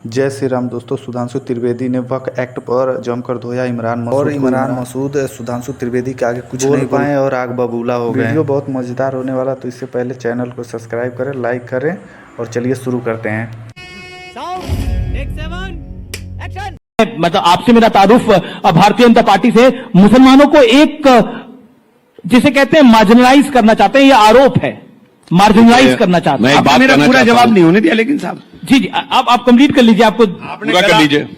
जय श्री राम दोस्तों। सुधांशु त्रिवेदी ने वक्फ एक्ट पर जमकर धोया इमरान मसूद सुधांशु त्रिवेदी के आगे कुछ नहीं पाए और आग बबूला हो गए। वीडियो बहुत मजेदार होने वाला, तो इससे पहले चैनल को सब्सक्राइब करें, लाइक करें और चलिए शुरू करते हैं। मतलब आपसे मेरा तारुफ भारतीय जनता पार्टी से मुसलमानों को एक जिसे कहते हैं मार्जिनलाइज करना चाहते हैं, यह आरोप है, मार्जिनलाइज करना चाहते हैं। आपने मेरा पूरा जवाब नहीं होने दिया लेकिन साहब। जी जी, आप कंप्लीट कर लीजिए। आपको पूरा कर लीजिए।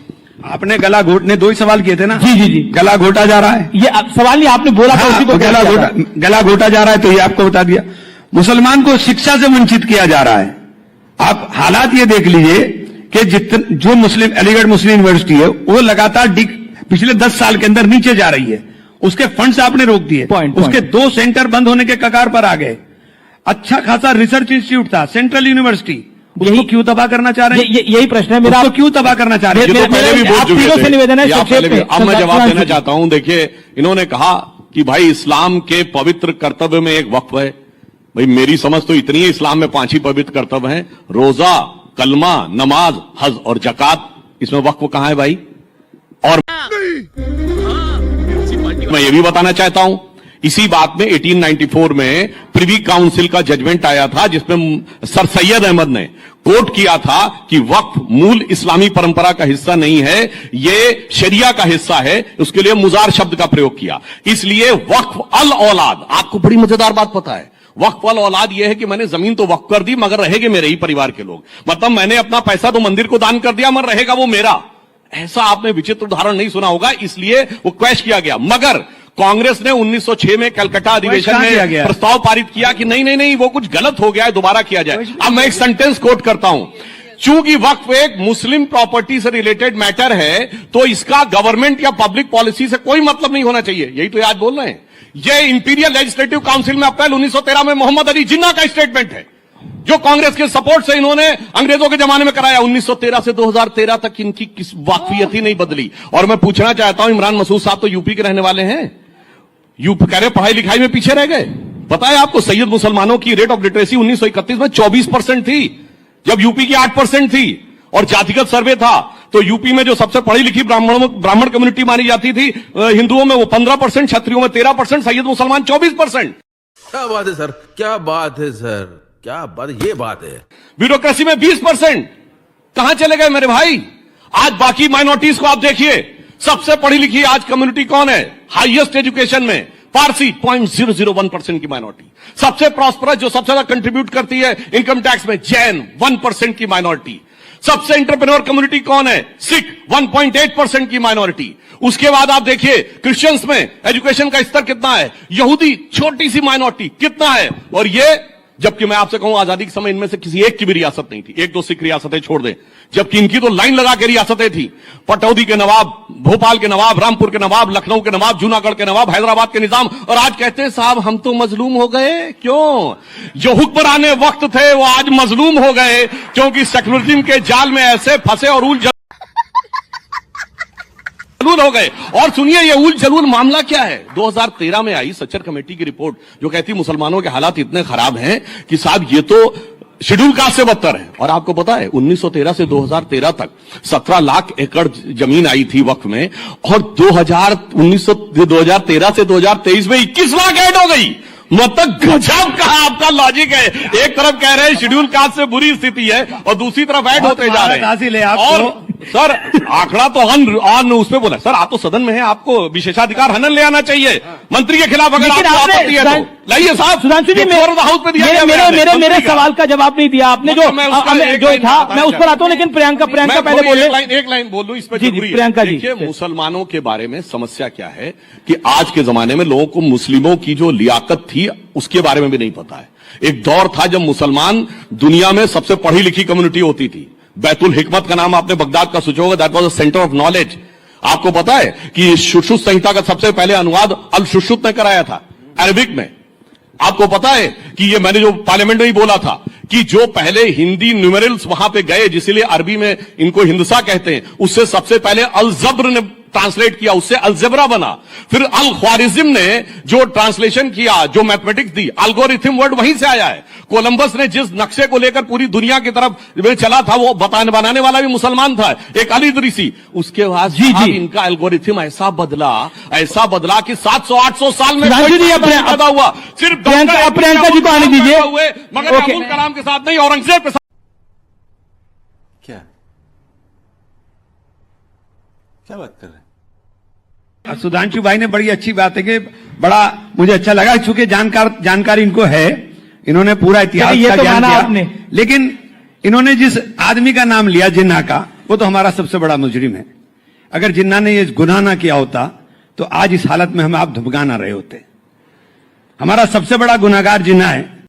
आपने गला घोटने 2 ही सवाल किए थे ना। जी जी जी, गला घोटा जा रहा है, ये सवाल नहीं आपने बोला था, उसी को गला घोटा जा रहा है, तो ये आपको बता दिया। मुसलमान को शिक्षा से वंचित किया जा रहा है। आप हालात ये देख लीजिए कि जो मुस्लिम अलीगढ़ मुस्लिम यूनिवर्सिटी है वो लगातार पिछले 10 साल के अंदर नीचे जा रही है। उसके फंड्स आपने रोक दिए, उसके 2 सेंटर बंद होने के कगार पर आ गए। अच्छा खासा रिसर्च इंस्टीट्यूट था, सेंट्रल यूनिवर्सिटी, उसको क्यों तबाह करना चाह रहे हैं? यही प्रश्न है मेरा, उसको क्यों तबाह करना चाह रहे हैं? ये तो पहले भी बोल चुके थे। निवेदन है, अब मैं जवाब देना चाहता हूं। देखिए, इन्होंने कहा कि भाई इस्लाम के पवित्र कर्तव्य में एक वक्फ है। भाई मेरी समझ तो इतनी है, इस्लाम में 5 ही पवित्र कर्तव्य हैं, रोजा, कलमा, नमाज, हज और जकात। इसमें वक्फ कहां है भाई? और मैं ये भी बताना चाहता हूं, इसी बात में 1894 में प्रिवी काउंसिल का जजमेंट आया था, जिसमें सर सैयद अहमद ने कोट किया था कि वक्फ मूल इस्लामी परंपरा का हिस्सा नहीं है, ये शरिया का हिस्सा है। उसके लिए मुजार शब्द का प्रयोग किया। इसलिए वक्फ अल औलाद, आपको बड़ी मजेदार बात पता है, वक्फ अल औलाद यह है कि मैंने जमीन तो वक्फ कर दी, मगर रहेंगे मेरे ही परिवार के लोग। मतलब मैंने अपना पैसा तो मंदिर को दान कर दिया, मगर रहेगा वो मेरा। ऐसा आपने विचित्र उदाहरण नहीं सुना होगा, इसलिए वो क्वैश किया गया। मगर कांग्रेस ने 1906 में कलकत्ता अधिवेशन में प्रस्ताव पारित किया कि नहीं नहीं नहीं, वो कुछ गलत हो गया है, दोबारा किया जाए। अब मैं एक सेंटेंस कोट करता हूं, चूंकि वक्फ एक मुस्लिम प्रॉपर्टी से रिलेटेड मैटर है, तो इसका गवर्नमेंट या पब्लिक पॉलिसी से कोई मतलब नहीं होना चाहिए। यही तो आज बोल रहे हैं। यह इंपीरियल लेजिस्लेटिव काउंसिल में अप्रैल 1913 में मोहम्मद अली जिन्ना का स्टेटमेंट है, जो कांग्रेस के सपोर्ट से इन्होंने अंग्रेजों के जमाने में कराया। 1913 से 2013 तक इनकी किस वाकफियत ही नहीं बदली। और मैं पूछना चाहता हूं, इमरान मसूद साहब तो यूपी के रहने वाले हैं, यूपी कह रहे पढ़ाई लिखाई में पीछे रह गए। पता है आपको, सैयद मुसलमानों की रेट ऑफ लिटरेसी 1931 में 24% थी, जब यूपी की 8% थी। और जातिगत सर्वे था तो यूपी में जो सबसे पढ़ी लिखी ब्राह्मण कम्युनिटी मानी जाती थी हिंदुओं में, वो 15%, क्षत्रियों में 13%, सैयद मुसलमान 24%। क्या बात है सर, क्या बात है सर, क्या बात, ये बात है। ब्यूरोक्रेसी में 20%। कहां चले गए मेरे भाई? आज बाकी माइनॉरिटीज को आप देखिए, सबसे पढ़ी लिखी आज कम्युनिटी कौन है? हाईएस्ट एजुकेशन में पारसी 0.001% की माइनॉरिटी। सबसे प्रॉस्परस, जो सबसे ज्यादा कंट्रीब्यूट करती है इनकम टैक्स में, जैन 1% की माइनॉरिटी। सबसे एंटरप्रेन्योर कम्युनिटी कौन है? सिख 1.8% की माइनॉरिटी। उसके बाद आप देखिए क्रिश्चियंस में एजुकेशन का स्तर कितना है, यहूदी छोटी सी माइनॉरिटी कितना है। और ये जबकि मैं आपसे कहूं, आजादी के समय इनमें से किसी एक की भी रियासत नहीं थी, 1-2 सिख रियासतें छोड़ दें, जबकि इनकी तो लाइन लगा के रियासतें थी। पटौदी के नवाब, भोपाल के नवाब, रामपुर के नवाब, लखनऊ के नवाब, जूनागढ़ के नवाब, हैदराबाद के निजाम। और आज कहते हैं साहब हम तो मजलूम हो गए। क्यों? जो हुक्मराने वक्त थे वो आज मजलूम हो गए, क्योंकि सेक्युलरिज्म के जाल में ऐसे फंसे और उलझ हो गए। और सुनिए, ये उल जलूल मामला क्या है? 2013 में आई सच्चर कमेटी की रिपोर्ट, जो कहती मुसलमानों के हालात इतने खराब हैं कि साहब ये तो शेड्यूल कास्ट से बदतर है। और आपको पता है 1913 से 2013 तक 17 लाख एकड़ जमीन आई थी वक्फ में, और 2013 से 2023 में 21 लाख ऐड हो गई। मतलब गजब का आपका लॉजिक है। एक तरफ कह रहे हैं शेड्यूल कास्ट से बुरी स्थिति है, और दूसरी तरफ ऐड होते जा रहे हैं। और सर आंकड़ा तो ऑन उस पे बोला। सर आप तो सदन में हैं, आपको विशेषाधिकार हनन ले आना चाहिए मंत्री के खिलाफ, अगर आपको आपत्ति है तो लाइए साहब। सुधांशु जी, हाउस पे दिया मेरे सवाल का जवाब नहीं दिया आपने, जो था मैं उस पर आता हूं, लेकिन प्रियंका पहले बोले। एक लाइन बोल दूं इस पर। प्रियंका जी, देखिए मुसलमानों के बारे में समस्या क्या है कि आज के जमाने में लोगों को मुस्लिमों की जो लियाकत थी उसके बारे में भी नहीं पता है। एक दौर था जब मुसलमान दुनिया में सबसे पढ़ी लिखी कम्युनिटी होती थी। बैतुल हिकमत का नाम आपने बगदाद का सोचा होगा, that was a centre of knowledge. आपको पता है कि शुश्रुत संहिता का सबसे पहले अनुवाद अल शुश्रुत ने कराया था अरबिक में। आपको पता है कि ये मैंने जो पार्लियामेंट में ही बोला था कि जो पहले हिंदी न्यूमेरल्स वहां पे गए, जिसलिए अरबी में इनको हिंदसा कहते हैं, उससे सबसे पहले अल जब्र ने ट्रांसलेट किया, उससे अलजेब्रा बना। फिर अल ख्वारिज्म ने जो ट्रांसलेशन किया, जो मैथमेटिक्स दी, एल्गोरिथम वर्ड वहीं से आया है। कोलंबस ने जिस नक्शे को लेकर पूरी दुनिया की तरफ चला था, वो बनाने वाला भी मुसलमान था, एक अल इदरीसी। उसके बाद जी इनका एल्गोरिथम ऐसा बदला कि 700-800 साल में सुधांशु जी, पैदा हुआ। सिर्फ प्रियंका जी को आने दीजिए, मगर अबुल कलाम के साथ नहीं, औरंगजेब के साथ। क्या बात कर रहे हैं? सुधांशु भाई ने बड़ी अच्छी बात है कि बड़ा मुझे अच्छा लगा, चूंकि जानकारी इनको है, इन्होंने पूरा इतिहास ये का तो ज्ञान माना दिया। आपने। लेकिन इन्होंने जिस आदमी का नाम लिया जिन्ना का, वो तो हमारा सबसे बड़ा मुजरिम है। अगर जिन्ना ने ये गुनाह ना किया होता तो आज इस हालत में हम आप धमका ना रहे होते। हमारा सबसे बड़ा गुनाहगार जिन्ना है।